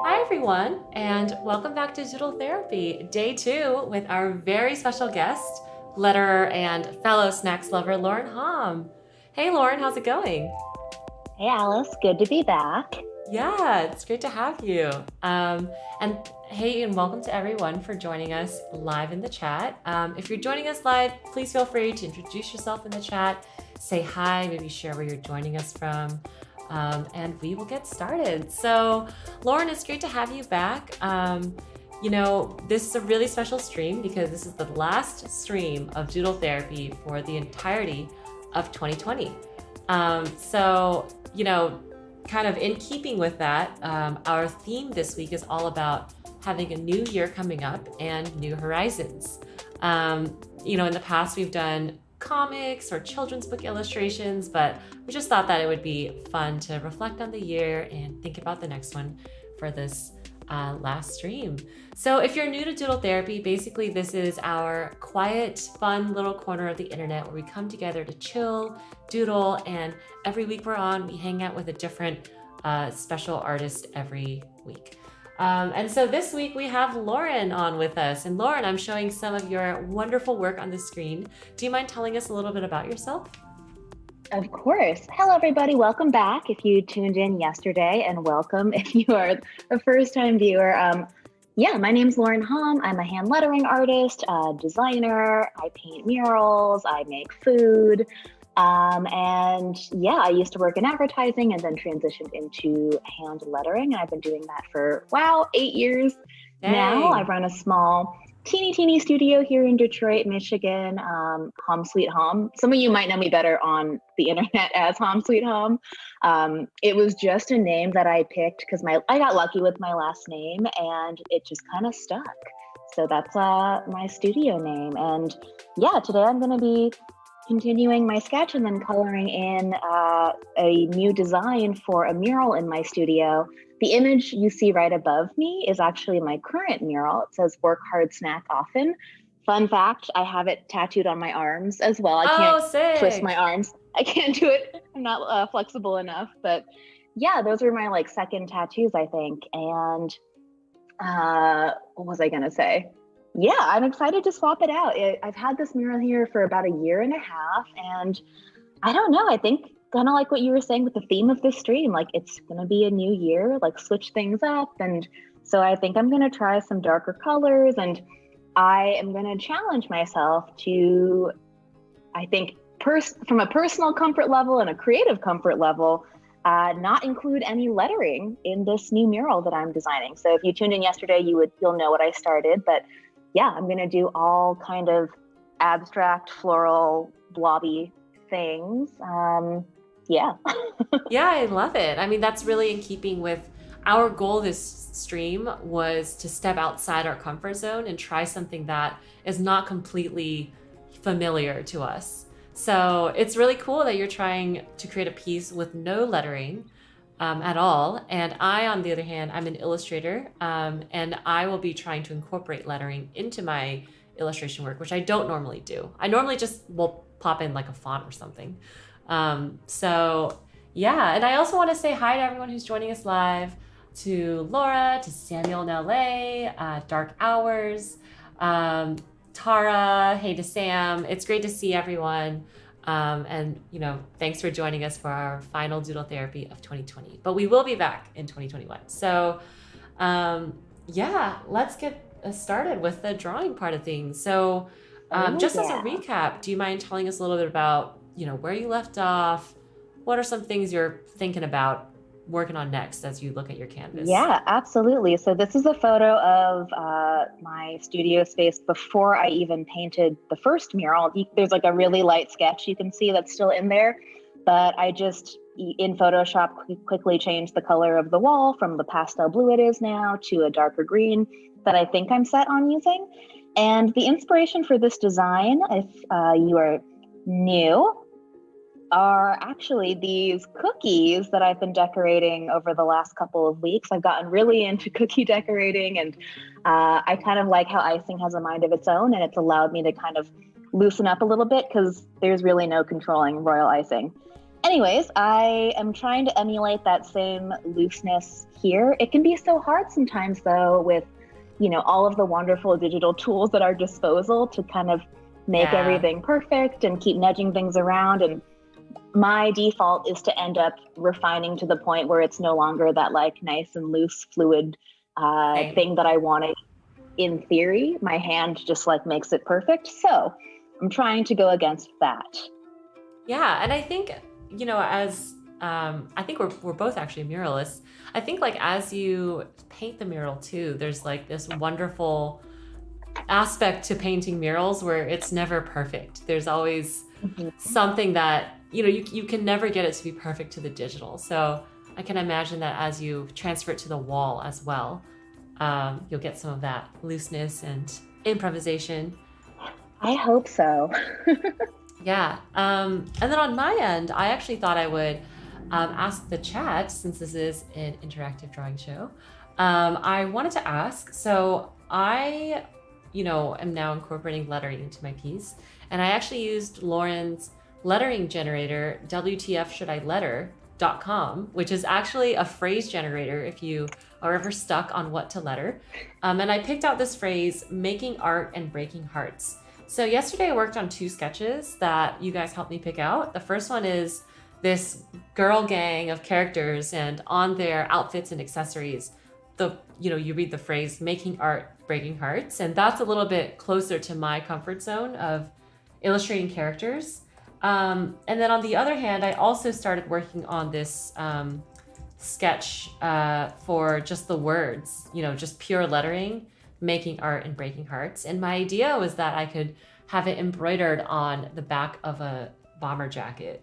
Hi everyone, and welcome back to Doodle Therapy, day 2 with our very special guest, letterer and fellow snacks lover, Lauren Hom. Hey Lauren, how's it going? Hey Alice, good to be back. Yeah, it's great to have you. And hey, and welcome to everyone for joining us live in the chat. If you're joining us live, please feel free to introduce yourself in the chat, say hi, maybe share where you're joining us from, and we will get started. So, Lauren, it's great to have you back. This is a really special stream because this is the last stream of Doodle Therapy for the entirety of 2020. So, you know, kind of in keeping with that, our theme this week is all about having a new year coming up and new horizons. In the past, we've done comics or children's book illustrations, but we just thought that it would be fun to reflect on the year and think about the next one for this last stream. So if you're new to Doodle Therapy, basically this is our quiet, fun little corner of the internet where we come together to chill, doodle, and every week we're on, we hang out with a different special artist every week. And so this week we have Lauren on with us. And Lauren, I'm showing some of your wonderful work on the screen. Do you mind telling us a little bit about yourself? Of course. Hello, everybody. Welcome back if you tuned in yesterday, and welcome if you are a first-time viewer. My name's Lauren Hom. I'm a hand lettering artist, designer. I paint murals. I make food. I used to work in advertising and then transitioned into hand lettering. I've been doing that for, 8 years now. I run a small teeny studio here in Detroit, Michigan, Hom Sweet Hom. Some of you might know me better on the internet as Hom Sweet Hom. It was just a name that I picked because I got lucky with my last name and it just kind of stuck. So that's my studio name. And today I'm going to be continuing my sketch and then coloring in a new design for a mural in my studio. The image you see right above me is actually my current mural. It says "Work hard, snack often." Fun fact, I have it tattooed on my arms as well. I can't twist my arms. I can't do it. I'm not flexible enough. But yeah, those are my second tattoos, I think. And what was I going to say? Yeah, I'm excited to swap it out. I've had this mural here for about a year and a half, and I don't know, I think kind of like what you were saying with the theme of this stream, it's going to be a new year, switch things up. And so I think I'm going to try some darker colors, and I am going to challenge myself to, I think, from a personal comfort level and a creative comfort level, not include any lettering in this new mural that I'm designing. So if you tuned in yesterday, you'll know what I started, but yeah, I'm going to do all kind of abstract, floral, blobby things. Yeah, I love it. I mean, that's really in keeping with our goal this stream was to step outside our comfort zone and try something that is not completely familiar to us. So it's really cool that you're trying to create a piece with no lettering at all. And I, on the other hand, I'm an illustrator, and I will be trying to incorporate lettering into my illustration work, which I don't normally do. I normally just will pop in a font or something. And I also want to say hi to everyone who's joining us live, to Laura, to Samuel in LA, Dark Hours, Tara, hey to Sam. It's great to see everyone. Thanks for joining us for our final Doodle Therapy of 2020. But we will be back in 2021. So, let's get started with the drawing part of things. So, as a recap, do you mind telling us a little bit about, where you left off? What are some things you're thinking about working on next as you look at your canvas? Yeah, absolutely. So this is a photo of my studio space before I even painted the first mural. There's a really light sketch you can see that's still in there, but I just, in Photoshop, quickly changed the color of the wall from the pastel blue it is now to a darker green that I think I'm set on using. And the inspiration for this design, if you are new, are actually these cookies that I've been decorating over the last couple of weeks. I've gotten really into cookie decorating, and I kind of like how icing has a mind of its own, and it's allowed me to kind of loosen up a little bit because there's really no controlling royal icing. Anyways, I am trying to emulate that same looseness here. It can be so hard sometimes, though, with, all of the wonderful digital tools at our disposal to kind of make Yeah. everything perfect and keep nudging things around. And my default is to end up refining to the point where it's no longer that like nice and loose, fluid Same. thing that I wanted in theory. My hand just like makes it perfect. So I'm trying to go against that. Yeah, and I think, as I think we're both actually muralists. I think like as you paint the mural too, there's like this wonderful aspect to painting murals where it's never perfect. There's always something that, you can never get it to be perfect to the digital. So I can imagine that as you transfer it to the wall as well, you'll get some of that looseness and improvisation. I hope so. Yeah. And then on my end, I actually thought I would ask the chat, since this is an interactive drawing show. I wanted to ask, so I, am now incorporating lettering into my piece. And I actually used Lauren's lettering generator, WTFShouldILetter.com, which is actually a phrase generator if you are ever stuck on what to letter. And I picked out this phrase, making art and breaking hearts. So yesterday I worked on 2 sketches that you guys helped me pick out. The first one is this girl gang of characters, and on their outfits and accessories, you read the phrase making art, breaking hearts. And that's a little bit closer to my comfort zone of illustrating characters. And then on the other hand, I also started working on this sketch for just the words, just pure lettering, making art and breaking hearts. And my idea was that I could have it embroidered on the back of a bomber jacket.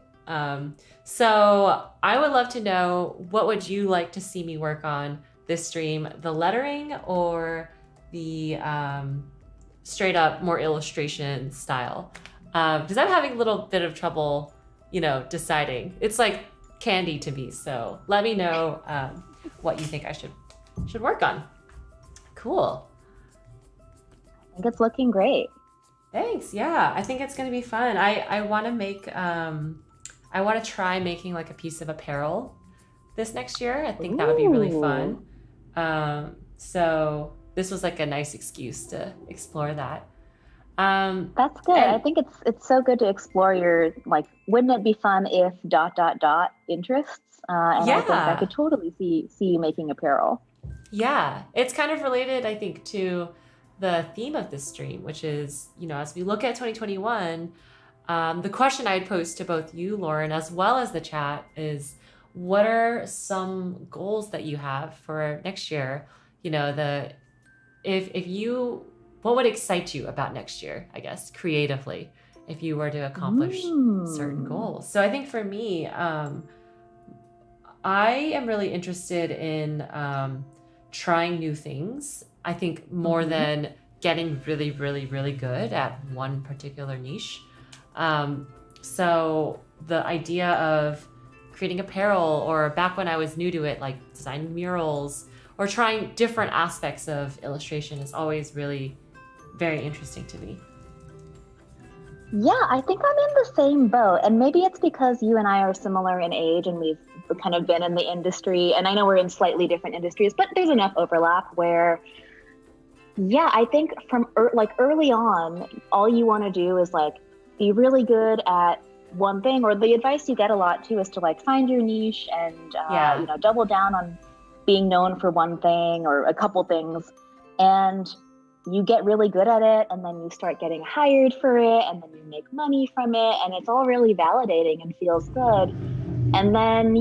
So I would love to know, what would you like to see me work on this stream, the lettering or the straight up more illustration style? Because I'm having a little bit of trouble, deciding. It's like candy to me. So let me know what you think I should work on. Cool. I think it's looking great. Thanks. Yeah, I think it's going to be fun. I want to make, I want to try making like a piece of apparel this next year. I think that would be really fun. So this was like a nice excuse to explore that. That's good. I think it's so good to explore your, like, wouldn't it be fun if ... interests? And I think I could totally see you making apparel. Yeah, it's kind of related, I think, to the theme of this stream, which is, as we look at 2021, the question I'd posed to both you, Lauren, as well as the chat is, what are some goals that you have for next year? What would excite you about next year, I guess, creatively, if you were to accomplish certain goals? So I think for me, I am really interested in trying new things. I think more than getting really, really, really good at one particular niche. So the idea of creating apparel, or back when I was new to it, like designing murals or trying different aspects of illustration, is always really very interesting to me. Yeah, I think I'm in the same boat. And maybe it's because you and I are similar in age and we've kind of been in the industry. And I know we're in slightly different industries, but there's enough overlap where, yeah, I think from early on, all you want to do is like be really good at one thing, or the advice you get a lot too is to like find your niche and, double down on being known for one thing or a couple things. And you get really good at it, and then you start getting hired for it, and then you make money from it, and it's all really validating and feels good. And then,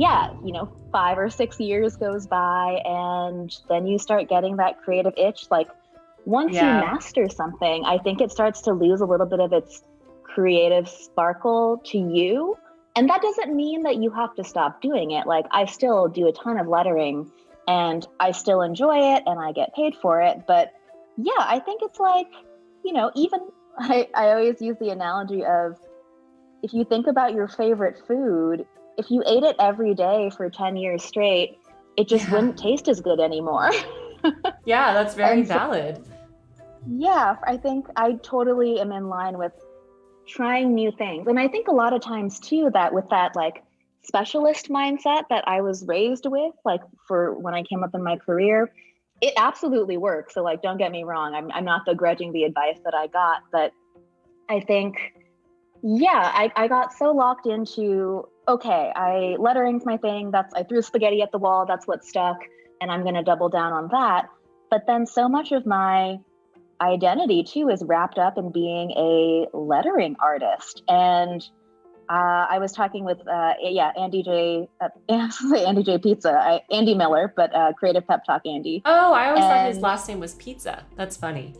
5 or 6 years goes by, and then you start getting that creative itch. Like, once you master something, I think it starts to lose a little bit of its creative sparkle to you. And that doesn't mean that you have to stop doing it. Like, I still do a ton of lettering, and I still enjoy it, and I get paid for it, but yeah, I think it's like, even I always use the analogy of, if you think about your favorite food, if you ate it every day for 10 years straight, it just wouldn't taste as good anymore. Yeah, that's very valid. Yeah, I think I totally am in line with trying new things. And I think a lot of times too, that with that like specialist mindset that I was raised with, like for when I came up in my career, it absolutely works. So like, don't get me wrong. I'm not begrudging the advice that I got, but I think, yeah, I got so locked into, okay, lettering's my thing. I threw spaghetti at the wall. That's what stuck. And I'm going to double down on that. But then so much of my identity too is wrapped up in being a lettering artist. And I was talking with, Andy J, Andy J Pizza, Andy Miller, but Creative Pep Talk Andy. Oh, I always thought his last name was Pizza. That's funny.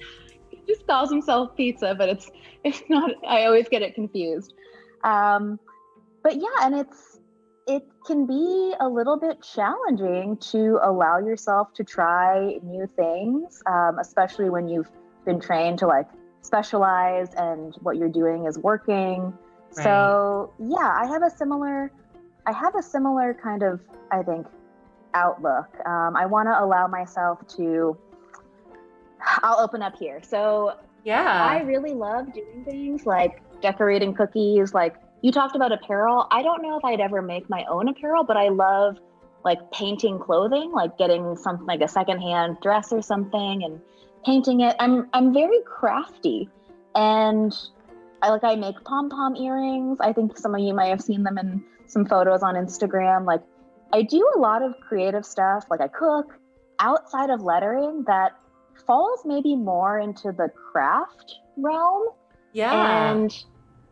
He just calls himself Pizza, but it's not, I always get it confused. But yeah, and it can be a little bit challenging to allow yourself to try new things, especially when you've been trained to like specialize and what you're doing is working. Right. So yeah, I have a similar kind of, I think, outlook. I want to allow myself to, I'll open up here. So yeah, I really love doing things like decorating cookies. Like you talked about apparel. I don't know if I'd ever make my own apparel, but I love like painting clothing, like getting something like a secondhand dress or something and painting it. I'm very crafty, and I make pom-pom earrings. I think some of you might have seen them in some photos on Instagram. Like I do a lot of creative stuff. Like I cook outside of lettering that falls maybe more into the craft realm. Yeah. And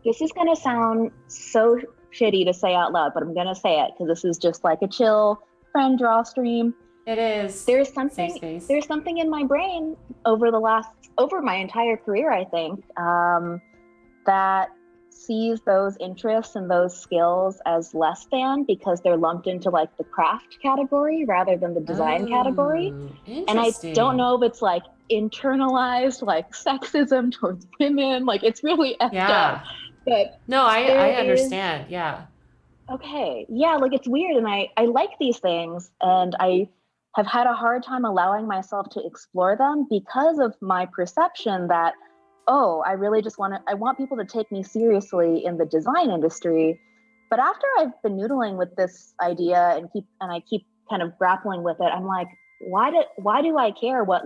this is going to sound so shitty to say out loud, but I'm going to say it because this is just like a chill friend draw stream. It is. There's something in my brain over my entire career, I think, that sees those interests and those skills as less than because they're lumped into like the craft category rather than the design category. And I don't know if it's like internalized like sexism towards women. Like it's really effed up. But no, I understand. Yeah. Okay. Yeah, like it's weird. And I like these things, and I have had a hard time allowing myself to explore them because of my perception that, oh, I want people to take me seriously in the design industry. But after I've been noodling with this idea and I keep kind of grappling with it, I'm like, why do I care what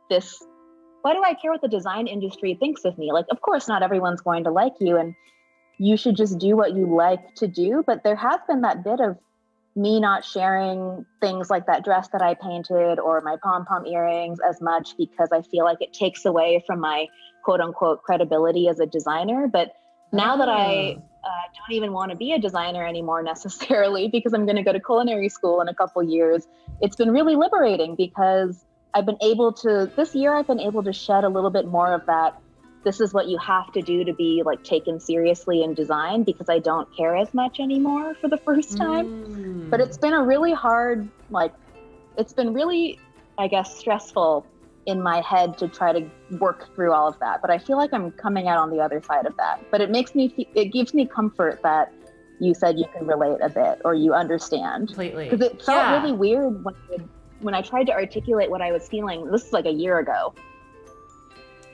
the design industry thinks of me? Like, of course, not everyone's going to like you, and you should just do what you like to do. But there has been that bit of me not sharing things like that dress that I painted or my pom-pom earrings as much because I feel like it takes away from my quote unquote credibility as a designer. But now that I don't even want to be a designer anymore necessarily because I'm going to go to culinary school in a couple years, it's been really liberating because this year I've been able to shed a little bit more of that. This is what you have to do to be like taken seriously in design, because I don't care as much anymore for the first time. But it's been a really hard, it's been really, I guess, stressful in my head to try to work through all of that. But I feel like I'm coming out on the other side of that. But it gives me comfort that you said you can relate a bit or you understand. Completely. Because it felt really weird when I tried to articulate what I was feeling. This is like a year ago.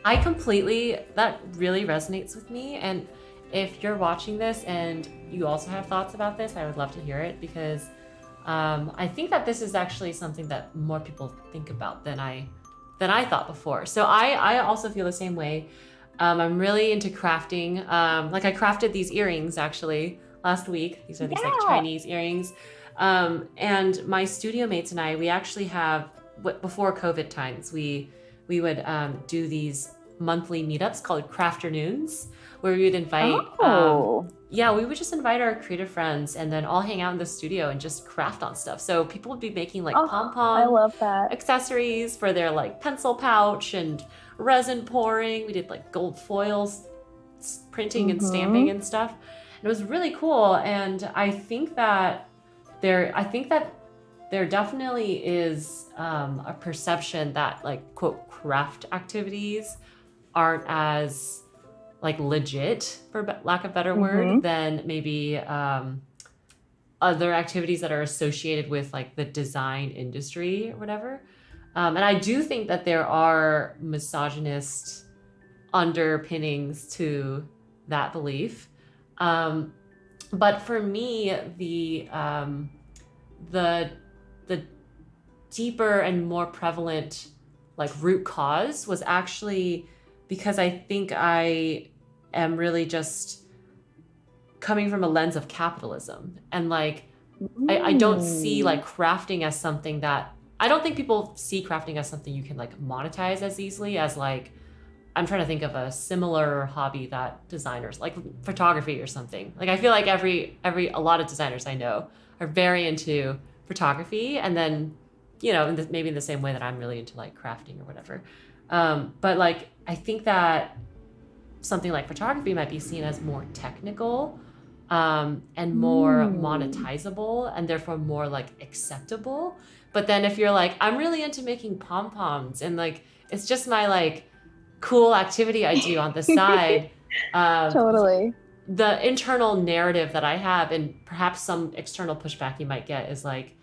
That really resonates with me. And if you're watching this and you also have thoughts about this, I would love to hear it, because I think that this is actually something that more people think about than I thought before. So I also feel the same way. I'm really into crafting. I crafted these earrings actually last week. These are these like Chinese earrings. And my studio mates and I, we actually have, before COVID times, we would do these monthly meetups called Crafternoons, where we would invite, we would just invite our creative friends and then all hang out in the studio and just craft on stuff. So people would be making pom-pom I love that. accessories for their pencil pouch and resin pouring. We did gold foils, printing and stamping and stuff. And it was really cool. And I think that there definitely is a perception that quote craft activities aren't as legit, for lack of a better word, than maybe other activities that are associated with the design industry or whatever. And I do think that there are misogynist underpinnings to that belief. But for me, the deeper and more prevalent like root cause was actually because I think I am really just coming from a lens of capitalism, and like I don't see like crafting as something that, I don't think people see crafting as something you can like monetize as easily as like, I'm trying to think of a similar hobby that designers, like photography or something. Like I feel like a lot of designers I know are very into photography, and then, you know, maybe in the same way that I'm really into like crafting or whatever. But like, I think that something like photography might be seen as more technical, and more monetizable, and therefore more like acceptable. But then if you're like, I'm really into making pom-poms, and like, it's just my like cool activity I do on the side. Totally. The internal narrative that I have, and perhaps some external pushback you might get, is like,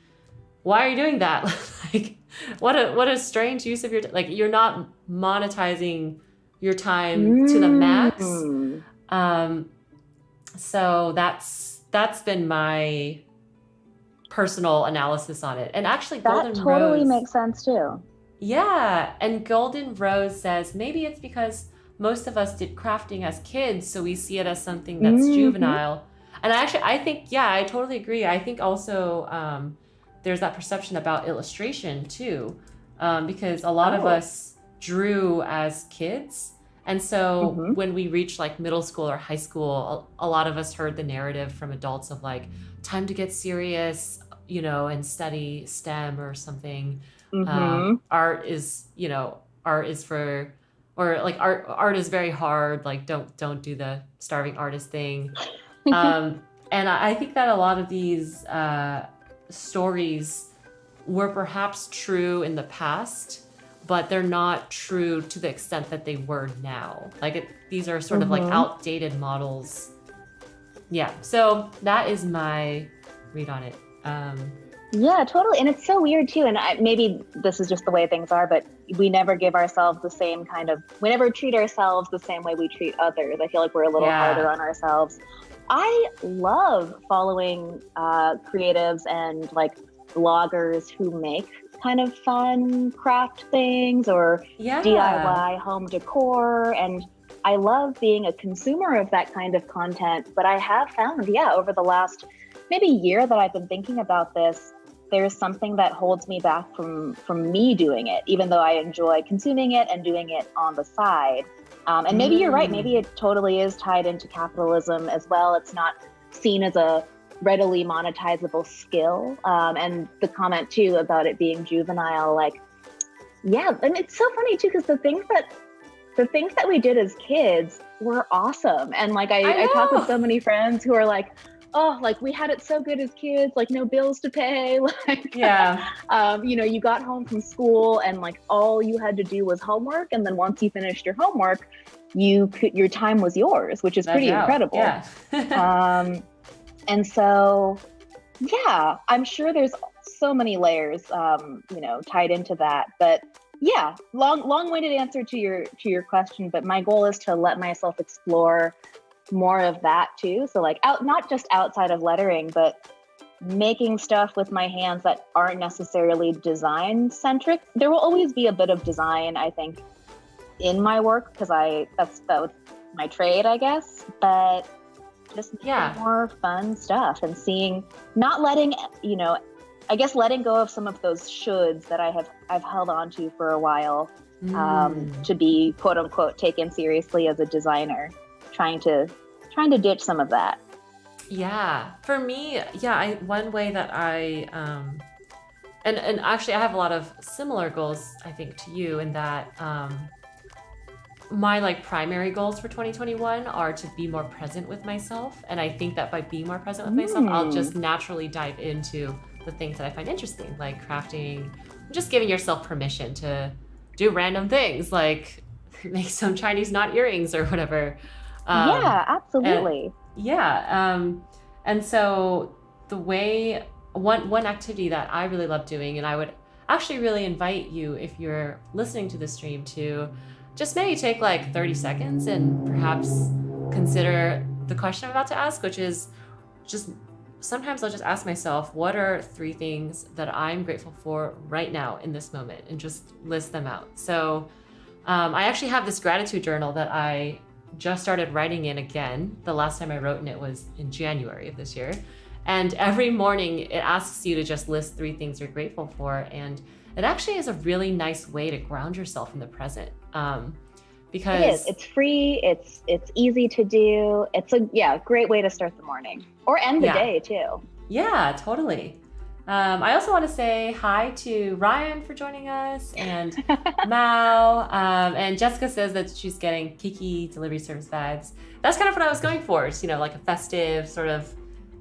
why are you doing that? Like, what a strange use of your like, you're not monetizing your time to the max. So that's been my personal analysis on it. And actually, that totally makes sense too. Yeah, and Golden Rose says maybe it's because most of us did crafting as kids, so we see it as something that's juvenile. And I think, yeah, I totally agree. I think also there's that perception about illustration too, because a lot of us drew as kids. And so when we reached like middle school or high school, a lot of us heard the narrative from adults of like, time to get serious, you know, and study STEM or something. Art is for, or like art is very hard. Like don't do the starving artist thing. And I think that a lot of these stories were perhaps true in the past, but they're not true to the extent that they were now. Like these are sort of like outdated models. Yeah, so that is my read on it. Yeah, totally. And it's so weird too. And maybe this is just the way things are, but we never give ourselves the same we never treat ourselves the same way we treat others. I feel like we're a little harder on ourselves. I love following creatives and like bloggers who make kind of fun craft things or DIY home decor. And I love being a consumer of that kind of content. But I have found, over the last maybe year that I've been thinking about this, there's something that holds me back from me doing it, even though I enjoy consuming it and doing it on the side. And maybe you're right. Maybe it totally is tied into capitalism as well. It's not seen as a readily monetizable skill. And the comment too about it being juvenile, like, yeah, and it's so funny too, because the things that we did as kids were awesome. And like, I talk with so many friends who are like, oh, like we had it so good as kids, like no bills to pay. Like, you got home from school and like all you had to do was homework. And then once you finished your homework, your time was yours, which is pretty incredible. Yeah. And so, yeah, I'm sure there's so many layers, tied into that, but yeah, long-winded answer to your question, but my goal is to let myself explore more of that too. So like not just outside of lettering, but making stuff with my hands that aren't necessarily design centric. There will always be a bit of design, I think, in my work because that's my trade, I guess. But just more fun stuff and not letting, letting go of some of those shoulds that I've held on to for a while, to be quote unquote taken seriously as a designer. Trying to ditch some of that. Yeah, for me, one way that I and actually I have a lot of similar goals, I think, to you, in that my like primary goals for 2021 are to be more present with myself. And I think that by being more present with myself, I'll just naturally dive into the things that I find interesting, like crafting, just giving yourself permission to do random things, like make some Chinese knot earrings or whatever. Absolutely. And so the way one activity that I really love doing, and I would actually really invite you, if you're listening to the stream, to just maybe take like 30 seconds and perhaps consider the question I'm about to ask, which is, just sometimes I'll just ask myself, what are 3 things that I'm grateful for right now in this moment, and just list them out. So I actually have this gratitude journal that I just started writing in again. The last time I wrote in it was in January of this year. And every morning it asks you to just list 3 things you're grateful for. And it actually is a really nice way to ground yourself in the present. Because it is. It's free. It's easy to do. It's a great way to start the morning or end the day too. Yeah, totally. I also want to say hi to Ryan for joining us, and Mao. And Jessica says that she's getting Kiki delivery service vibes. That's kind of what I was going for. It's, like a festive sort of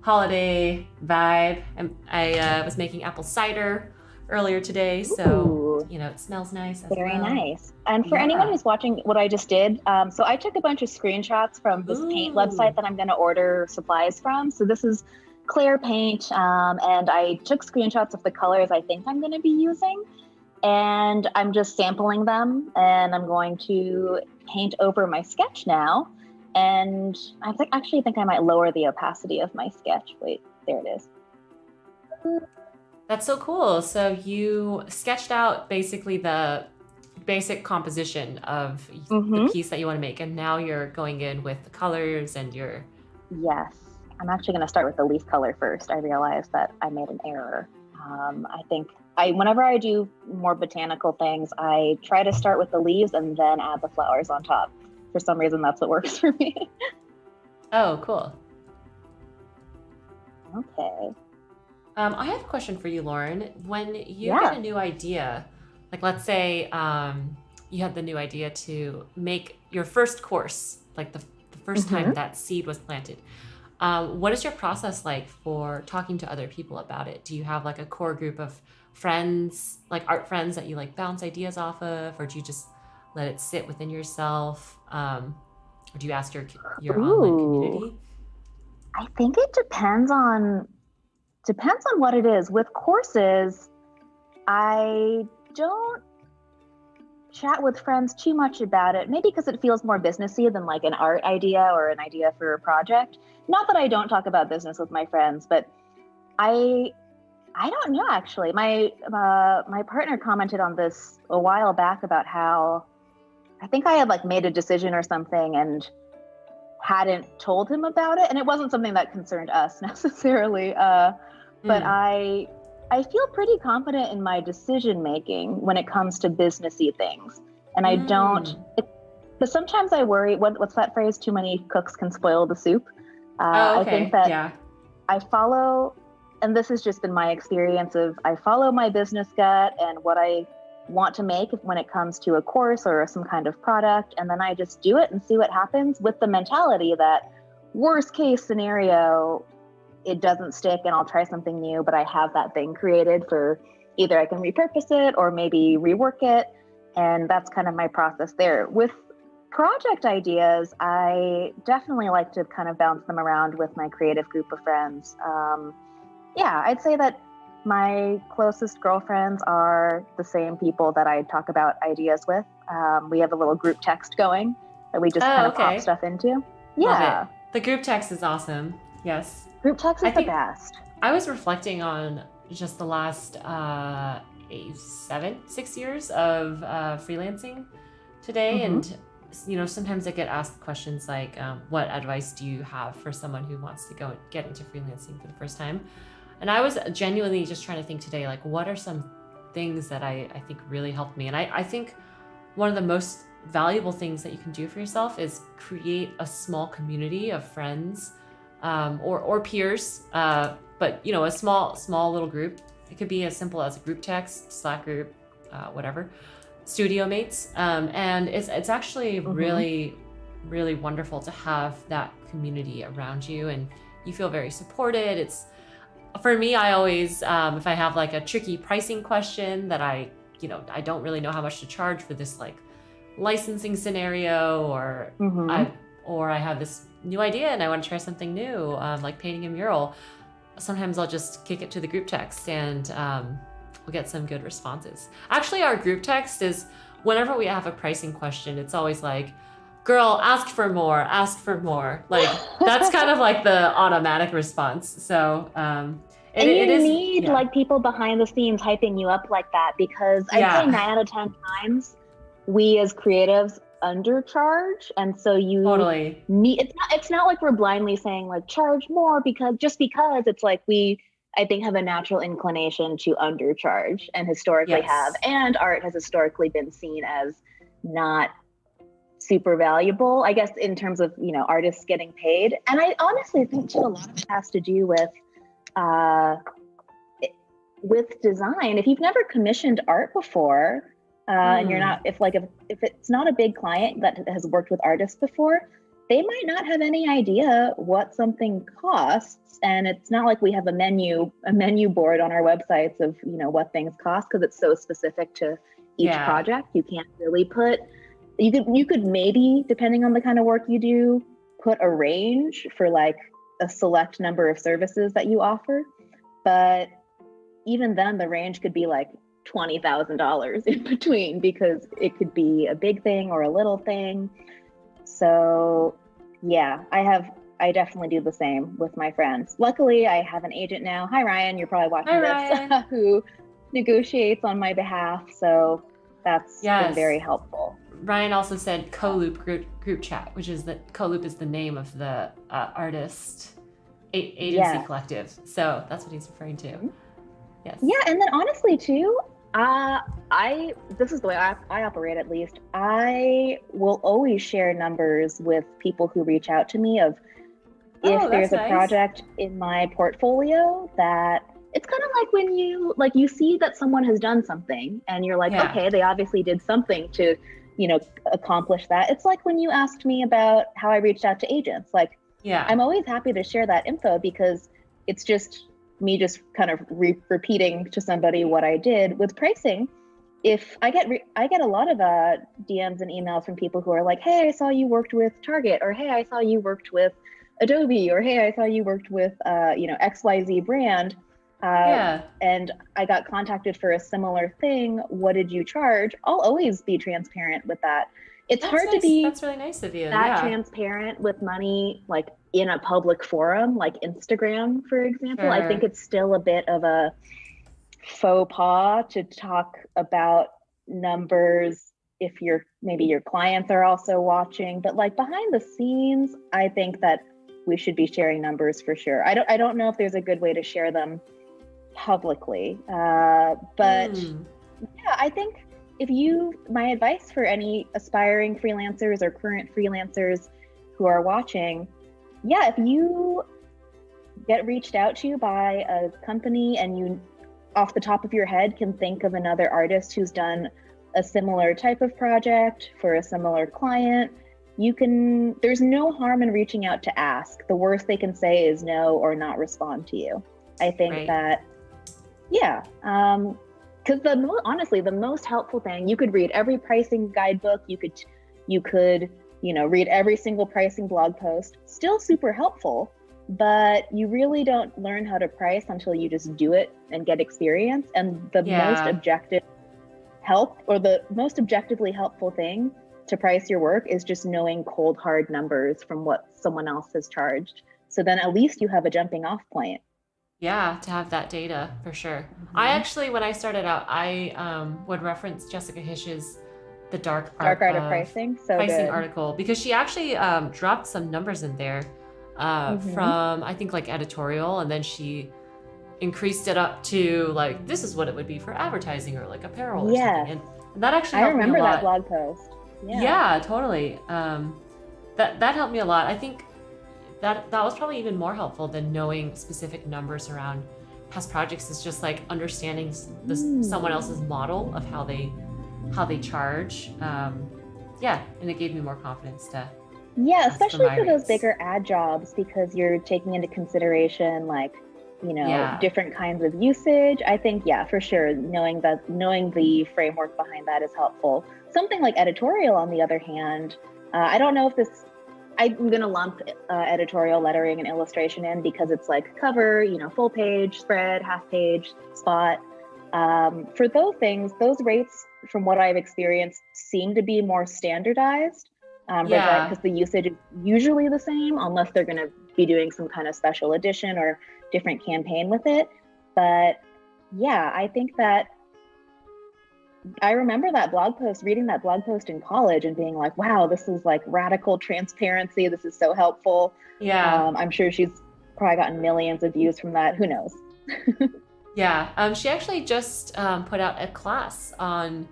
holiday vibe. And I was making apple cider earlier today, so it smells nice as Very well. nice. And for anyone who's watching what I just did, so I took a bunch of screenshots from this paint website that I'm going to order supplies from. So this is Claire paint, and I took screenshots of the colors I think I'm going to be using, and I'm just sampling them, and I'm going to paint over my sketch now. And I actually think I might lower the opacity of my sketch. Wait, there it is. That's so cool. So you sketched out basically the basic composition of the piece that you want to make, and now you're going in with the colors and your... Yes. I'm actually going to start with the leaf color first. I realized that I made an error. I think whenever I do more botanical things, I try to start with the leaves and then add the flowers on top. For some reason, that's what works for me. Oh, cool. Okay. I have a question for you, Lauren. When you get a new idea, like let's say you had the new idea to make your first course, like the first time that seed was planted. What is your process like for talking to other people about it? Do you have like a core group of friends, like art friends that you like bounce ideas off of, or do you just let it sit within yourself? Or do you ask your online community? I think it depends on what it is. With courses, I don't chat with friends too much about it, maybe because it feels more businessy than like an art idea or an idea for a project. Not that I don't talk about business with my friends, but I don't know, actually. My partner commented on this a while back about how I think I had like made a decision or something and hadn't told him about it, and it wasn't something that concerned us necessarily, but I feel pretty confident in my decision making when it comes to businessy things, and I don't. But sometimes I worry. What's that phrase? Too many cooks can spoil the soup. I think that I follow, and this has just been my experience of I follow my business gut and what I want to make when it comes to a course or some kind of product, and then I just do it and see what happens, with the mentality that worst case scenario, it doesn't stick and I'll try something new, but I have that thing created for either I can repurpose it or maybe rework it. And that's kind of my process there. With project ideas, I definitely like to kind of bounce them around with my creative group of friends. I'd say that my closest girlfriends are the same people that I talk about ideas with. We have a little group text going that we just kind of pop stuff into. Yeah. The group text is awesome. Yes. Group text is the best. I was reflecting on just the last 6 years of freelancing today. And, sometimes I get asked questions like, what advice do you have for someone who wants to get into freelancing for the first time? And I was genuinely just trying to think today, like, what are some things that I think really helped me? And I think one of the most valuable things that you can do for yourself is create a small community of friends or peers, but a small little group. It could be as simple as a group text, Slack group, whatever, studio mates. And it's actually really, really wonderful to have that community around you, and you feel very supported. For me, I always, if I have like a tricky pricing question that I don't really know how much to charge for this like licensing scenario, or I have this new idea and I want to try something new, like painting a mural, sometimes I'll just kick it to the group text and we'll get some good responses. Actually, our group text is, whenever we have a pricing question, it's always like, girl, ask for more, ask for more. Like that's kind of like the automatic response. So, and it you is, need yeah. like people behind the scenes hyping you up like that, because I'd say Yeah, 9 out of 10 times we as creatives undercharge. And so you totally. need, it's not like we're blindly saying like charge more because it's like I think have a natural inclination to undercharge and historically have, Yes. and art has historically been seen as not super valuable, I guess, in terms of, artists getting paid. And I honestly think too, a lot of it has to do uh, with design. If you've never commissioned art before, and you're not, if it's not a big client that has worked with artists before, they might not have any idea what something costs. And it's not like we have a menu board on our websites of, what things cost, because it's so specific to each project. You can't really put, you could maybe, depending on the kind of work you do, put a range for like a select number of services that you offer. But even then, the range could be like $20,000 in between, because it could be a big thing or a little thing. So yeah, I definitely do the same with my friends. Luckily, I have an agent now. Hi, Ryan. You're probably watching this, who negotiates on my behalf. So that's been very helpful. Ryan also said Co-Loop group chat, which is that Co-Loop is the name of the artist agency collective. So that's what he's referring to. Yes. Yeah, and then honestly too, this is the way I operate, at least. I will always share numbers with people who reach out to me of if there's a project in my portfolio that it's kind of like when you see that someone has done something and you're like, okay, they obviously did something to, accomplish that. It's like when you asked me about how I reached out to agents. Like, I'm always happy to share that info, because it's just me just kind of repeating to somebody what I did with pricing. If I get a lot of DMs and emails from people who are like, hey, I saw you worked with Target, or hey, I saw you worked with Adobe, or hey, I saw you worked with XYZ brand, and I got contacted for a similar thing. What did you charge? I'll always be transparent with that. It's hard to be that's really nice of you. Transparent with money, like in a public forum, like Instagram, for example. I think it's still a bit of a faux pas to talk about numbers if maybe your clients are also watching. But like behind the scenes, I think that we should be sharing numbers for sure. I don't know if there's a good way to share them publicly, but yeah, I think my advice for any aspiring freelancers or current freelancers who are watching, if you get reached out to by a company and you off the top of your head can think of another artist who's done a similar type of project for a similar client, there's no harm in reaching out to ask. The worst they can say is no or not respond to you. I think that, because honestly, the most helpful thing, you could read every pricing guidebook, you could read every single pricing blog post, still super helpful, but you really don't learn how to price until you just do it and get experience. And the most objective help, or the most objectively helpful thing to price your work, is just knowing cold hard numbers from what someone else has charged. So then at least you have a jumping off point. Yeah, to have that data for sure. I actually, when I started out, I would reference Jessica Hish's The Dark Art of Pricing, article, because she actually dropped some numbers in there from, I think, like editorial, and then she increased it up to like, this is what it would be for advertising or like apparel or something. And that actually helped me a lot. I remember that blog post. Yeah, totally. That helped me a lot. I think that was probably even more helpful than knowing specific numbers around past projects, is just like understanding someone else's model of how they charge. And it gave me more confidence to especially for those bigger ad jobs, because you're taking into consideration like different kinds of usage. I think for sure knowing the framework behind that is helpful. Something like editorial, on the other hand, I don't know if I'm going to lump editorial, lettering, and illustration in, because it's like cover, full page, spread, half page, spot. For those things, those rates, from what I've experienced, seem to be more standardized. because the usage is usually the same unless they're going to be doing some kind of special edition or different campaign with it. But yeah, I think that I remember reading that blog post in college and being like, wow, this is like radical transparency. This is so helpful. Yeah. I'm sure she's probably gotten millions of views from that. Who knows? Yeah. She actually just put out a class on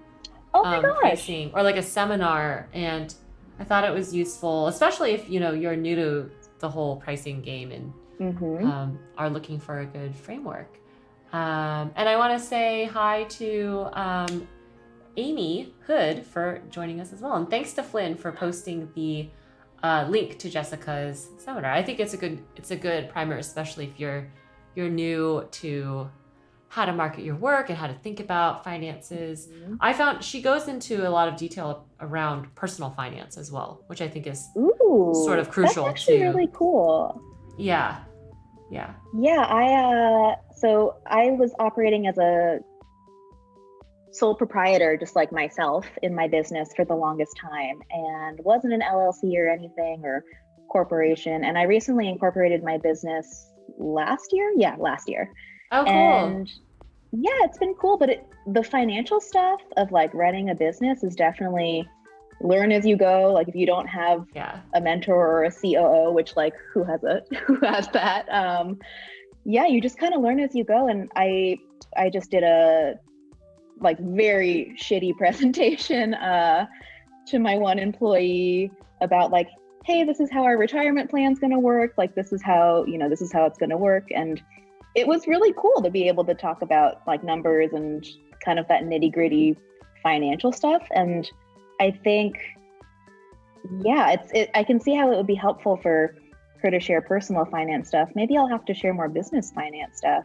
pricing, or like a seminar. And I thought it was useful, especially if, you're new to the whole pricing game and are looking for a good framework. And I want to say hi to Amy Hood for joining us as well. And thanks to Flynn for posting the link to Jessica's seminar. I think it's a good primer, especially if you're new to how to market your work and how to think about finances. I found she goes into a lot of detail around personal finance as well, which I think is sort of crucial. That's actually really cool. Yeah. So I was operating as a sole proprietor, just like myself, in my business for the longest time, and wasn't an LLC or anything or corporation. And I recently incorporated my business last year. Oh, cool. And yeah, it's been cool. But the financial stuff of like running a business is definitely learn as you go. Like if you don't have a mentor or a COO, which like who has that? You just kind of learn as you go. And I just did a like very shitty presentation to my one employee about like, hey, this is how our retirement plan's going to work. Like this is how it's going to work. And it was really cool to be able to talk about like numbers and kind of that nitty-gritty financial stuff. And I think, I can see how it would be helpful for her to share personal finance stuff. Maybe I'll have to share more business finance stuff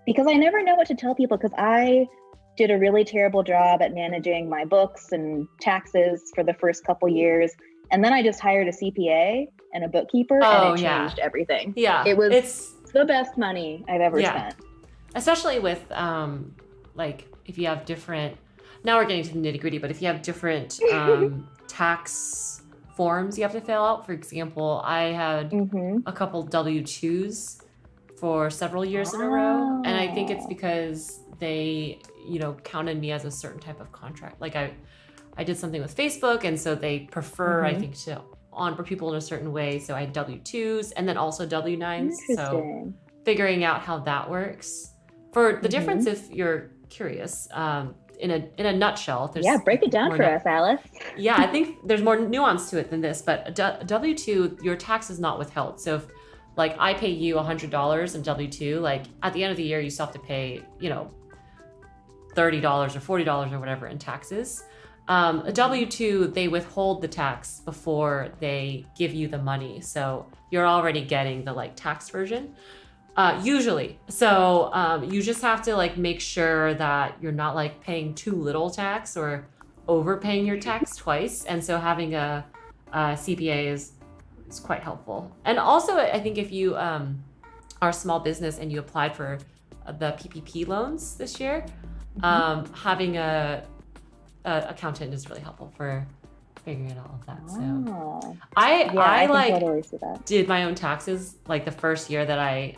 because I never know what to tell people, because I did a really terrible job at managing my books and taxes for the first couple years. And then I just hired a CPA and a bookkeeper and it changed everything. Yeah. It's the best money I've ever spent. Especially with like if you have different, now we're getting to the nitty gritty, but if you have different tax forms you have to fill out. For example, I had a couple W-2s for several years in a row. And I think it's because they, counted me as a certain type of contract. Like I did something with Facebook, and so they prefer, I think, to onboard people in a certain way. So I had W-2s and then also W-9s. So figuring out how that works. For the difference, if you're curious, in a nutshell, there's break it down for us, Alice. Yeah, I think there's more nuance to it than this, but a W-2, your tax is not withheld. So if like I pay you $100 in W-2, like at the end of the year, you still have to pay, $30 or $40 or whatever in taxes. A W-2, they withhold the tax before they give you the money. So you're already getting the like tax version, usually. So you just have to like make sure that you're not like paying too little tax or overpaying your tax twice. And so having a CPA is quite helpful. And also I think if you are a small business and you applied for the PPP loans this year, having a accountant is really helpful for figuring out all of that. So I like totally did my own taxes like the first year that I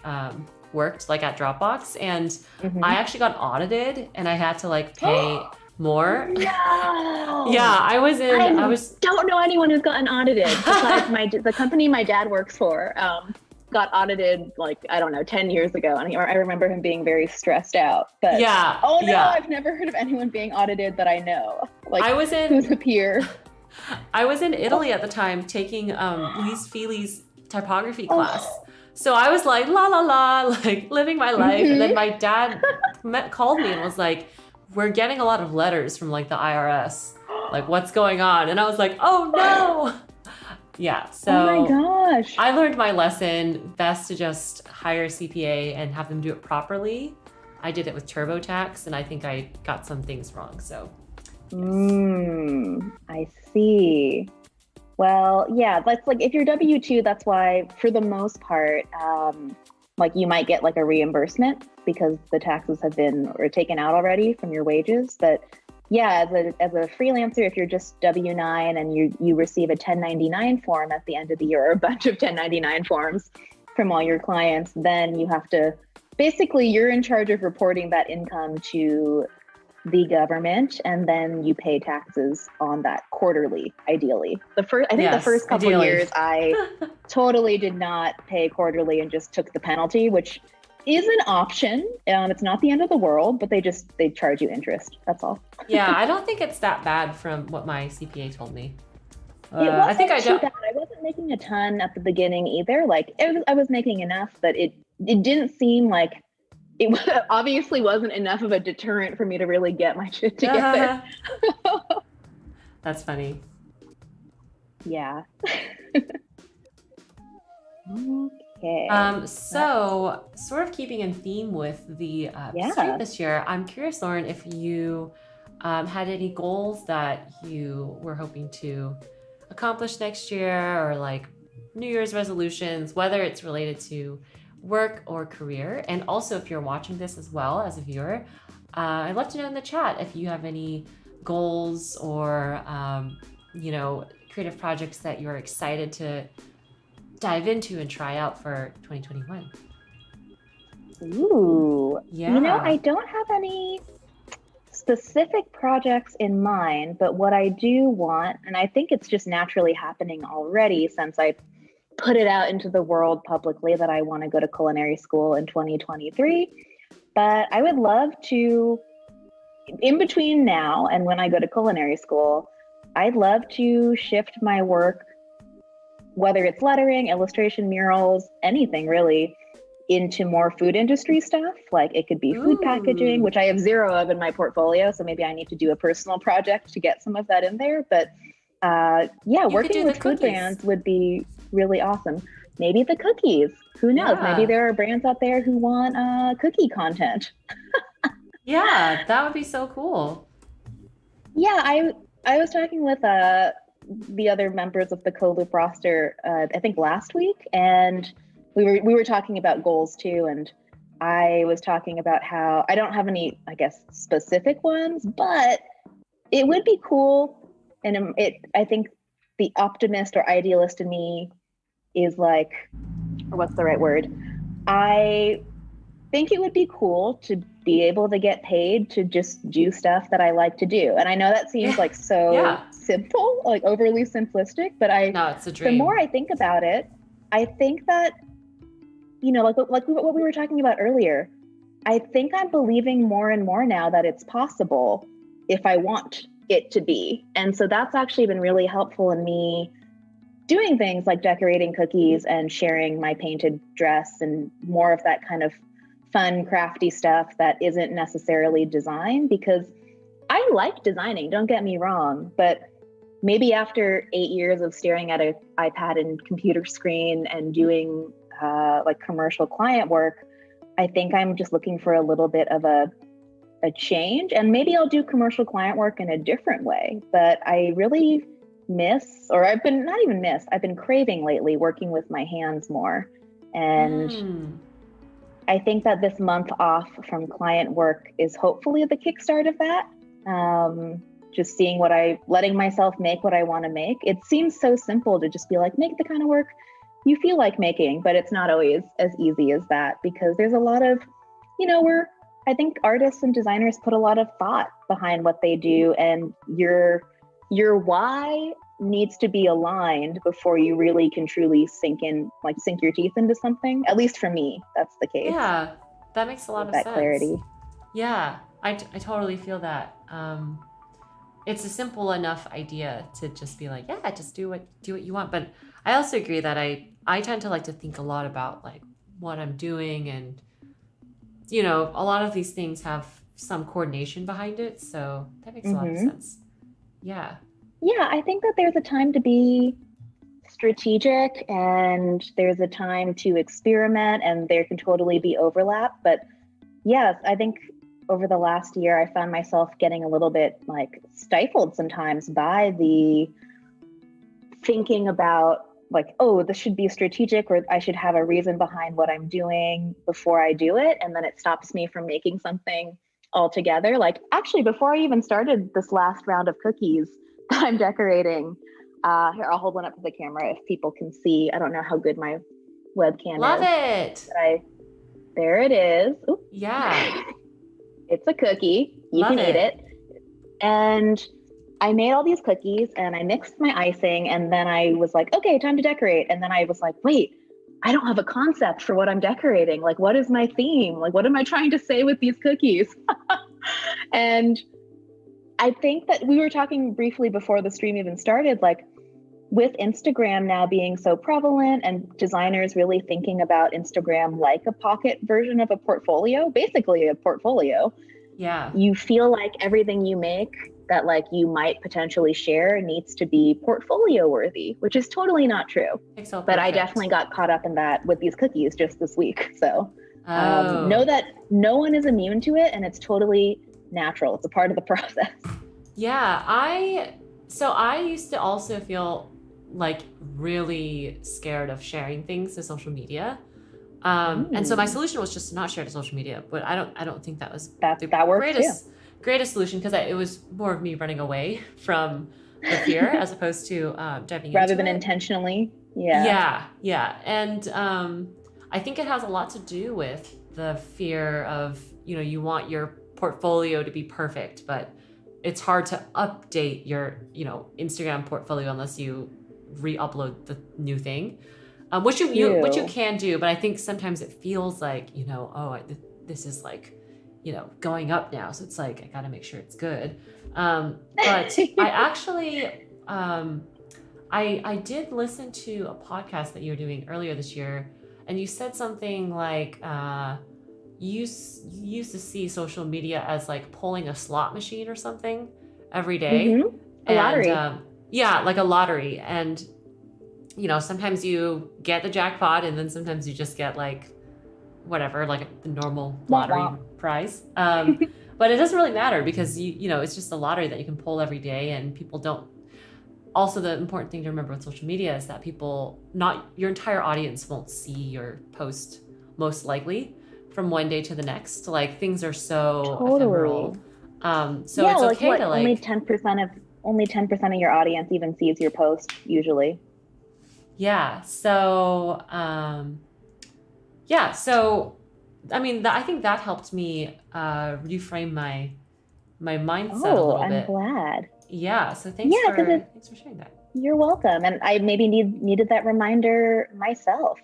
worked like at Dropbox, and I actually got audited and I had to like pay more. No. Yeah, I don't know anyone who's gotten audited besides the company my dad works for. Got audited like, I don't know, 10 years ago. And I remember him being very stressed out. But I've never heard of anyone being audited that I know. Like who's a peer. I was in Italy at the time taking Luis Fili's typography class. So I was like, la la la, like living my life. And then my dad called me and was like, we're getting a lot of letters from like the IRS. Like, what's going on? And I was like, oh no. Yeah, so oh my gosh. I learned my lesson. Best to just hire a CPA and have them do it properly. I did it with TurboTax, and I think I got some things wrong. So, I see. Well, yeah, that's like if you're W-2, that's why for the most part, like you might get like a reimbursement because the taxes have been taken out already from your wages. But yeah, as a freelancer, if you're just W-9 and you receive a 1099 form at the end of the year, or a bunch of 1099 forms from all your clients, then you have to, basically you're in charge of reporting that income to the government, and then you pay taxes on that quarterly, ideally. I think the Yes, first couple ideally. years I totally did not pay quarterly and just took the penalty, which is an option. It's not the end of the world, but they charge you interest. That's all. Yeah, I don't think it's that bad from what my CPA told me. It I think wasn't I too don't. bad. I wasn't making a ton at the beginning either. Like I was making enough, but it didn't seem like it obviously wasn't enough of a deterrent for me to really get my shit together. That's funny. Yeah. Okay. So sort of keeping in theme with the street this year, I'm curious, Lauren, if you had any goals that you were hoping to accomplish next year, or like New Year's resolutions, whether it's related to work or career. And also, if you're watching this as well as a viewer, I'd love to know in the chat if you have any goals or creative projects that you're excited to dive into and try out for 2021. Ooh, yeah. I don't have any specific projects in mind, but what I do want, and I think it's just naturally happening already since I put it out into the world publicly, that I want to go to culinary school in 2023. But I would love to, in between now and when I go to culinary school, I'd love to shift my work, whether it's lettering, illustration, murals, anything really, into more food industry stuff. Like it could be food packaging, which I have zero of in my portfolio. So maybe I need to do a personal project to get some of that in there. But working with food brands would be really awesome. Maybe the cookies, who knows? Maybe there are brands out there who want cookie content. Yeah, that would be so cool. Yeah, I was talking with the other members of the Co-Loop roster, I think last week, and we were talking about goals too, and I was talking about how I don't have any, I guess, specific ones, but it would be cool. And I think the optimist or idealist in me is like, or what's the right word? I think it would be cool to be able to get paid to just do stuff that I like to do. And I know that seems like so simple, like overly simplistic, but no, it's a dream. The more I think about it, I think that, like what we were talking about earlier, I think I'm believing more and more now that it's possible if I want it to be. And so that's actually been really helpful in me doing things like decorating cookies and sharing my painted dress and more of that kind of fun, crafty stuff that isn't necessarily design, because I like designing, don't get me wrong, but maybe after 8 years of staring at an iPad and computer screen and doing like commercial client work, I think I'm just looking for a little bit of a change, and maybe I'll do commercial client work in a different way. But I really I've been craving lately working with my hands more. And I think that this month off from client work is hopefully the kickstart of that. Just letting myself make what I want to make. It seems so simple to just be like, make the kind of work you feel like making, but it's not always as easy as that, because there's a lot of, I think artists and designers put a lot of thought behind what they do, and your why needs to be aligned before you really can truly sink your teeth into something. At least for me, that's the case. Yeah, that makes a lot of sense. Clarity. Yeah, I totally feel that. It's a simple enough idea to just be like, yeah, just do what you want. But I also agree that I tend to like to think a lot about like what I'm doing, and a lot of these things have some coordination behind it, so that makes a lot of sense. Yeah, I think that there's a time to be strategic, and there's a time to experiment, and there can totally be overlap. But yes, I think over the last year, I found myself getting a little bit like stifled sometimes by the thinking about like, oh, this should be strategic, or I should have a reason behind what I'm doing before I do it. And then it stops me from making something all together. Like actually, before I even started this last round of cookies that I'm decorating, here, I'll hold one up to the camera if people can see. I don't know how good my webcam Love is. it. There it is. Oops. Yeah. It's a cookie. You Love can eat it. And I made all these cookies and I mixed my icing, and then I was like, okay, time to decorate. And then I was like, wait, I don't have a concept for what I'm decorating. Like, what is my theme? Like, what am I trying to say with these cookies? And I think that we were talking briefly before the stream even started, like with Instagram now being so prevalent and designers really thinking about Instagram like a pocket version of a portfolio, basically a portfolio. Yeah. You feel like everything you make that like you might potentially share needs to be portfolio worthy, which is totally not true. But I definitely got caught up in that with these cookies just this week. So know that no one is immune to it, and it's totally natural. It's a part of the process. Yeah, I used to also feel like really scared of sharing things to social media. And so my solution was just to not share to social media, but I don't think that was the greatest solution, because it was more of me running away from the fear as opposed to diving into it. Rather than intentionally. Yeah. And I think it has a lot to do with the fear of, you want your portfolio to be perfect, but it's hard to update your, Instagram portfolio unless you re-upload the new thing, which you can do. But I think sometimes it feels like, this is like, going up now. So it's like, I got to make sure it's good. But I actually, I did listen to a podcast that you were doing earlier this year, and you said something like, you used to see social media as like pulling a slot machine or something every day. Mm-hmm. A lottery. Yeah, like a lottery. And, sometimes you get the jackpot, and then sometimes you just get like whatever, like the normal lottery prize. But it doesn't really matter, because it's just a lottery that you can pull every day, and people don't. Also, the important thing to remember with social media is that not your entire audience won't see your post, most likely, from one day to the next. Like, things are so ephemeral. So it's okay to like only 10% of your audience even sees your post usually. Yeah. So I mean, I think that helped me reframe my mindset a little bit. I'm glad. Yeah. So thanks for sharing that. You're welcome. And I maybe needed that reminder myself.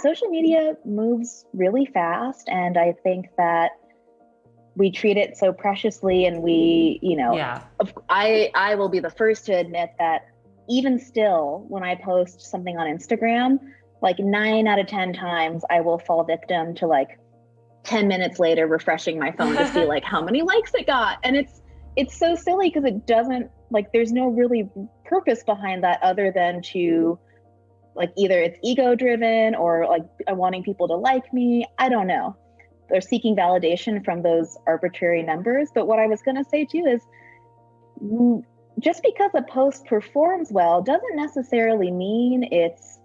Social media moves really fast, and I think that we treat it so preciously, and I will be the first to admit that even still, when I post something on Instagram, like 9 out of 10 times I will fall victim to like 10 minutes later refreshing my phone to see like how many likes it got. And it's so silly, because it doesn't, like, there's no really purpose behind that other than to like, either it's ego driven or like wanting people to like me. I don't know. They're seeking validation from those arbitrary numbers. But what I was going to say too is, just because a post performs well doesn't necessarily mean it's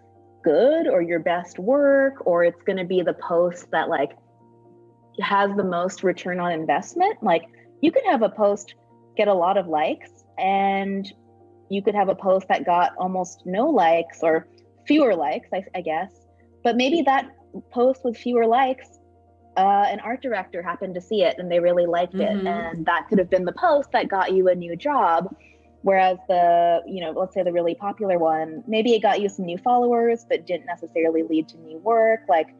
good or your best work, or it's going to be the post that like has the most return on investment. Like, you could have a post get a lot of likes, and you could have a post that got almost no likes or fewer likes, I guess. But maybe that post with fewer likes, an art director happened to see it and they really liked it. And that could have been the post that got you a new job. Whereas the, let's say the really popular one, maybe it got you some new followers, but didn't necessarily lead to new work. Like,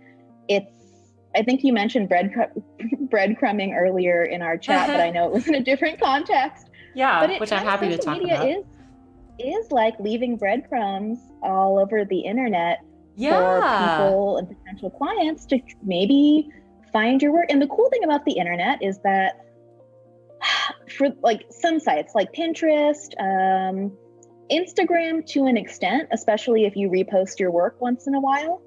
I think you mentioned breadcrumbing earlier in our chat, but I know it was in a different context. Yeah, which I'm happy to talk about. Is like leaving breadcrumbs all over the internet for people and potential clients to maybe find your work. And the cool thing about the internet is that for like some sites like Pinterest, Instagram to an extent, especially if you repost your work once in a while,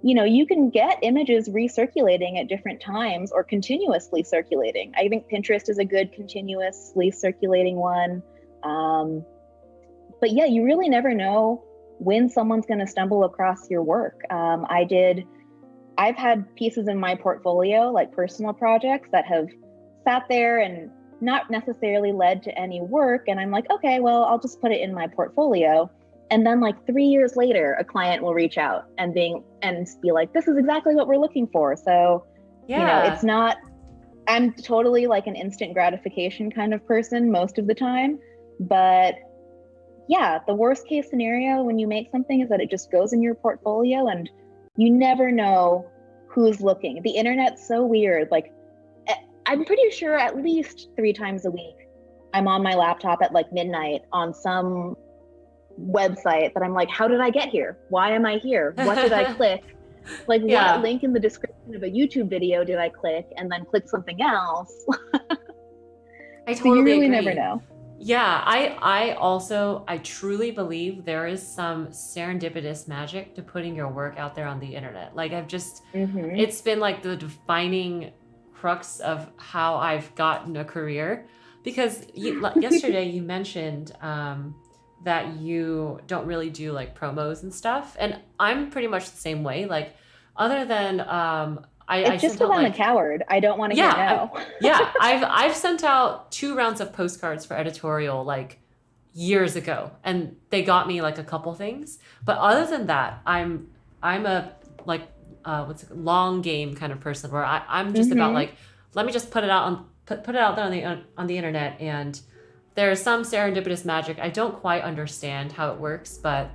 you can get images recirculating at different times or continuously circulating. I think Pinterest is a good continuously circulating one. But yeah, you really never know when someone's going to stumble across your work. I I've had pieces in my portfolio, like personal projects that have sat there and not necessarily led to any work. And I'm like, okay, well, I'll just put it in my portfolio. And then like 3 years later, a client will reach out and be like, this is exactly what we're looking for. So, it's not, I'm totally like an instant gratification kind of person most of the time. But yeah, the worst case scenario when you make something is that it just goes in your portfolio and you never know who's looking. The internet's so weird. Like, I'm pretty sure at least 3 times a week, I'm on my laptop at like midnight on some website that I'm like, how did I get here? Why am I here? What did I click? Like, what link in the description of a YouTube video did I click and then click something else? I totally so you really agree. never know. Yeah, I truly believe there is some serendipitous magic to putting your work out there on the internet. Like it's been like the defining crux of how I've gotten a career, because yesterday you mentioned that you don't really do like promos and stuff, and I'm pretty much the same way. Like, other than it's just because I'm a coward. I don't want to hear no. I've sent out 2 rounds of postcards for editorial like years ago, and they got me like a couple things. But other than that, I'm a like long game kind of person where I'm just about like, let me just put it out there on the internet, and there's some serendipitous magic. I don't quite understand how it works, but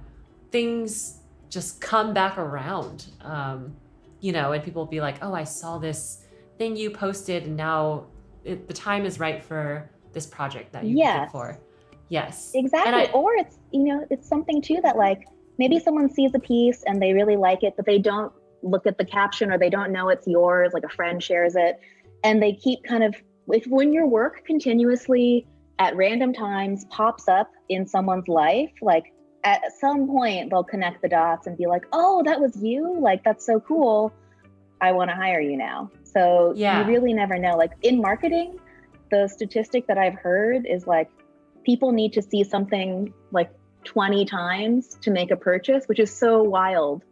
things just come back around. And people will be like, oh, I saw this thing you posted, and now the time is right for this project that you're looking for. Yes. Exactly. Or it's, it's something too that like, maybe someone sees a piece and they really like it, but they don't look at the caption or they don't know it's yours, like a friend shares it. And they keep when your work continuously at random times pops up in someone's life, like at some point they'll connect the dots and be like, oh, that was you? Like, that's so cool. I want to hire you now. So you really never know. Like in marketing, the statistic that I've heard is like, people need to see something like 20 times to make a purchase, which is so wild.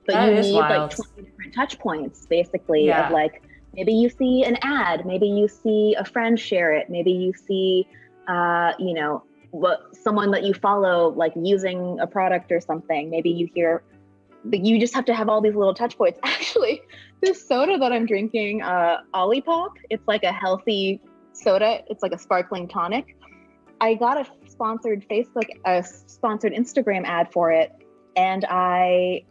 But you need like 20 different touch points, basically, of like, maybe you see an ad, maybe you see a friend share it, maybe you see, someone that you follow, like using a product or something. Maybe you hear, but you just have to have all these little touch points. Actually, this soda that I'm drinking, Olipop, it's like a healthy soda. It's like a sparkling tonic. I got a sponsored Instagram ad for it, and I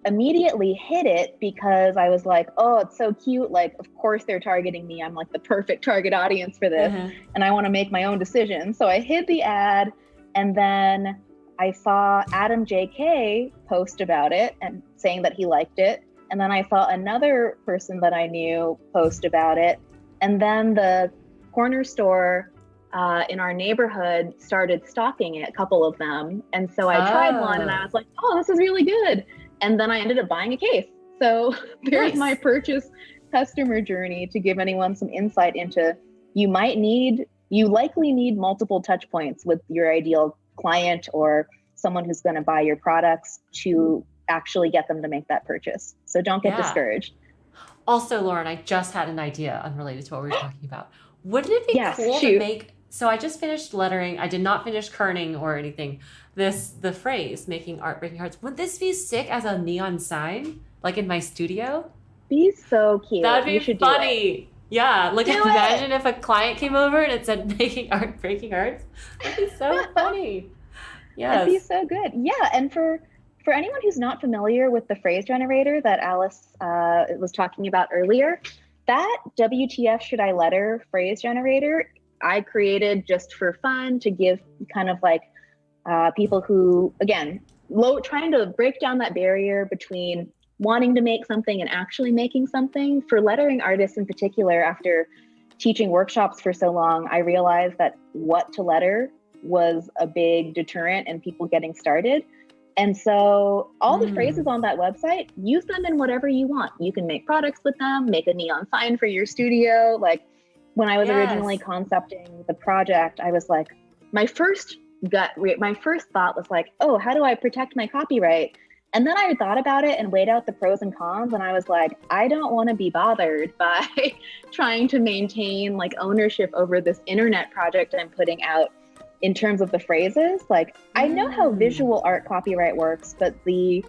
immediately hid it because I was like, oh, it's so cute. Like, of course they're targeting me. I'm like the perfect target audience for this. And I want to make my own decision. So I hid the ad, and then I saw Adam JK post about it and saying that he liked it. And then I saw another person that I knew post about it. And then the corner store in our neighborhood started stocking it, a couple of them. And so I tried one and I was like, oh, this is really good. And then I ended up buying a case. So there's my purchase customer journey to give anyone some insight into, you likely need multiple touch points with your ideal client or someone who's going to buy your products to actually get them to make that purchase. So don't get discouraged. Also, Lauren, I just had an idea unrelated to what we were talking about. Wouldn't it be cool to make, so I just finished lettering. I did not finish kerning or anything. The phrase, making art, breaking hearts. Would this be sick as a neon sign, like in my studio? Be so cute. That'd be funny. Yeah, like imagine if a client came over and it said making art, breaking hearts. That'd be so funny. Yes. That'd be so good. Yeah, and for anyone who's not familiar with the phrase generator that Alice was talking about earlier, that WTF should I letter phrase generator, I created just for fun to give kind of like people who, again, trying to break down that barrier between wanting to make something and actually making something. For lettering artists in particular, after teaching workshops for so long, I realized that what to letter was a big deterrent in people getting started. And so all the phrases on that website, use them in whatever you want. You can make products with them, make a neon sign for your studio. Like when I was originally concepting the project, I was like, my first thought was like, oh, how do I protect my copyright? And then I thought about it and weighed out the pros and cons. And I was like, I don't want to be bothered by trying to maintain like ownership over this internet project I'm putting out in terms of the phrases. Like, I know how visual art copyright works, but the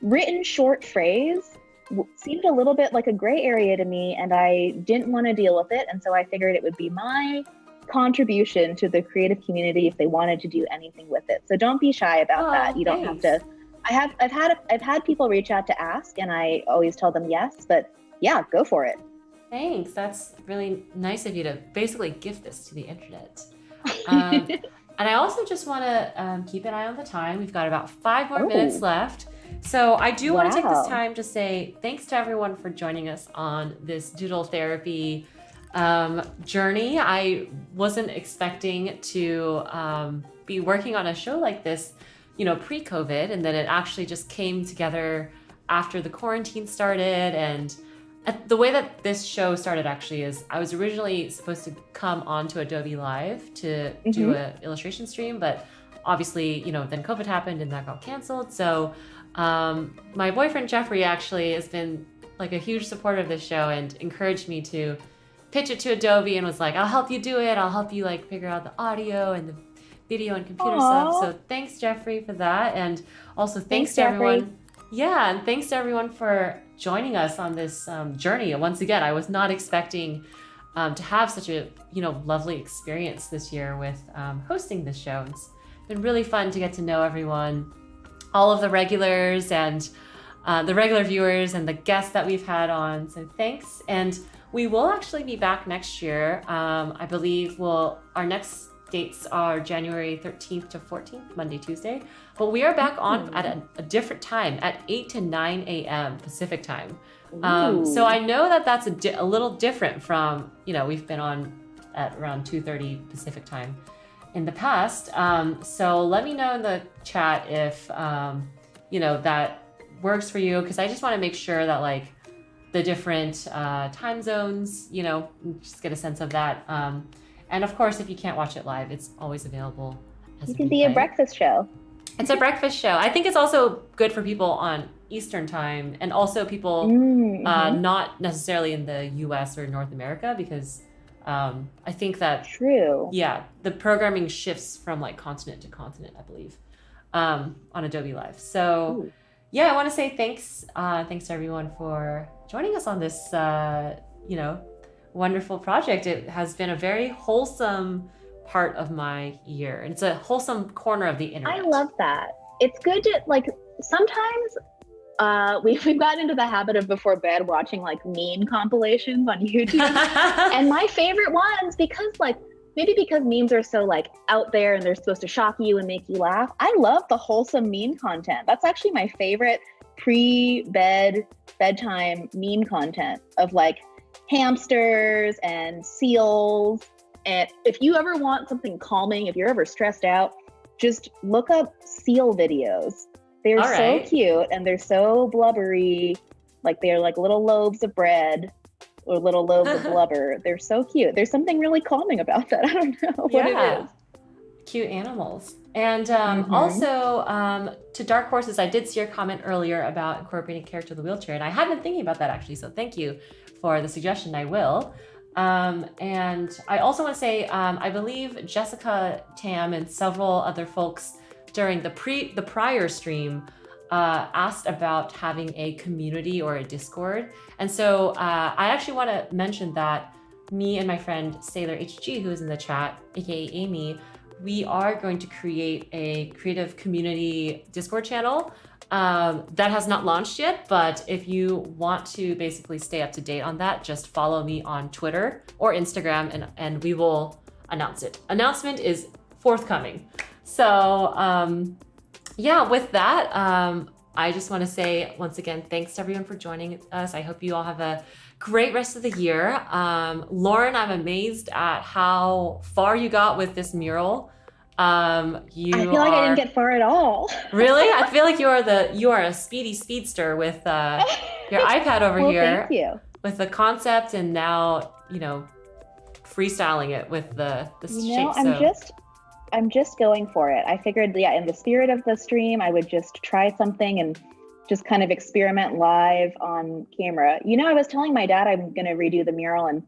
written short phrase seemed a little bit like a gray area to me, and I didn't want to deal with it. And so I figured it would be my contribution to the creative community if they wanted to do anything with it. So don't be shy about that. You don't have to. I've had people reach out to ask, and I always tell them yes, but yeah, go for it. Thanks. That's really nice of you to basically gift this to the internet. And I also just want to keep an eye on the time. We've got about 5 more minutes left. So I do want to take this time to say thanks to everyone for joining us on this Doodle Therapy journey. I wasn't expecting to be working on a show like this, pre-COVID, and then it actually just came together after the quarantine started. And the way that this show started actually is I was originally supposed to come onto Adobe Live to do an illustration stream, but obviously, then COVID happened and that got canceled. So my boyfriend Jeffrey actually has been like a huge supporter of this show and encouraged me to pitch it to Adobe and was like, I'll help you do it. I'll help you like figure out the audio and the video and computer stuff. So thanks, Jeffrey, for that. And also thanks to everyone. Yeah, and thanks to everyone for joining us on this journey. Once again, I was not expecting to have such a lovely experience this year with hosting this show. It's been really fun to get to know everyone, all of the regulars and the regular viewers and the guests that we've had on. So thanks. And we will actually be back next year. I believe our next dates are January 13th to 14th, Monday, Tuesday. But we are back on at a different time, at 8 to 9 a.m. Pacific time. So I know that that's a little different from, we've been on at around 2:30 Pacific time in the past. So let me know in the chat if, that works for you, because I just want to make sure that like the different time zones, just get a sense of that. And of course, if you can't watch it live, it's always available as a can be a breakfast show. It's a breakfast show. I think it's also good for people on Eastern time and also people not necessarily in the US or North America, because I think that yeah, the programming shifts from like continent to continent, I believe, on Adobe Live. So yeah, I want to say thanks to everyone for joining us on this wonderful project. It has been a very wholesome part of my year. It's a wholesome corner of the internet. I love that. It's good to sometimes we've gotten into the habit of before bed watching like meme compilations on YouTube. And my favorite ones, because memes are so like out there and they're supposed to shock you and make you laugh. I love the wholesome meme content. That's actually my favorite bedtime meme content of like hamsters and seals. And if you ever want something calming, if you're ever stressed out, just look up seal videos. They're so cute and they're so blubbery. Like they're like little loaves of bread or little loaves of blubber. They're so cute. There's something really calming about that. I don't know what it is. Cute animals. And also to Dark Horses, I did see your comment earlier about incorporating character of the wheelchair, and I had been thinking about that actually, so thank you for the suggestion. I will. And I also want to say, I believe Jessica Tam and several other folks during the prior stream asked about having a community or a Discord. And so I actually want to mention that me and my friend Sailor HG, who is in the chat, aka Amy, we are going to create a creative community Discord channel that has not launched yet, but if you want to basically stay up to date on that, just follow me on Twitter or Instagram and we will announce it. Announcement is forthcoming. So yeah, with that, I just want to say once again, thanks to everyone for joining us. I hope you all have a great rest of the year. Lauren, I'm amazed at how far you got with this mural. I feel like I didn't get far at all. Really? I feel like you are a speedy speedster with your iPad over here. Thank you. With the concept and now, freestyling it with the shape. I'm just going for it. I figured, in the spirit of the stream, I would just try something and just kind of experiment live on camera. You know, I was telling my dad I'm going to redo the mural, and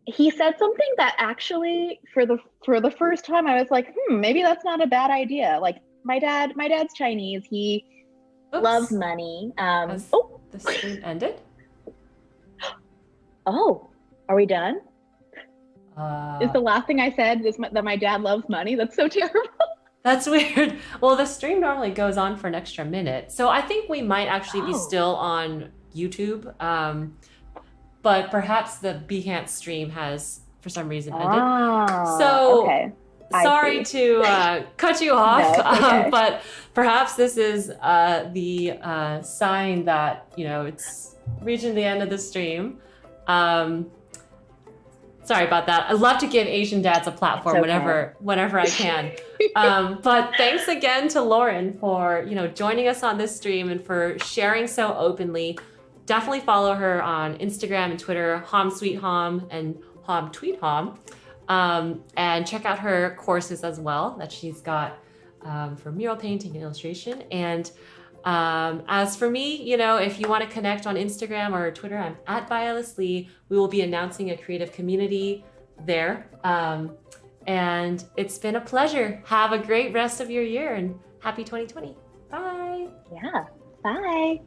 he said something that actually for the first time I was like, maybe that's not a bad idea. Like my dad's Chinese. He loves money. Has the stream ended? Oh, are we done? Is the last thing I said that my dad loves money? That's so terrible. That's weird. Well, the stream normally goes on for an extra minute. So I think we might actually be still on YouTube. But perhaps the Behance stream has, for some reason, ended. So okay. sorry to cut you off, No, okay. but perhaps this is the sign that, you know, it's reaching the end of the stream. Sorry about that. I love to give Asian dads a platform whenever I can. But thanks again to Lauren for, you know, joining us on this stream and for sharing so openly. Definitely follow her on Instagram and Twitter, Hom Sweet Hom and Hom Tweet Hom. And check out her courses as well that she's got for mural painting and illustration. And as for me, you know, if you want to connect on Instagram or Twitter, I'm at Violas Lee. We will be announcing a creative community there. And it's been a pleasure. Have a great rest of your year and happy 2020. Bye. Yeah. Bye.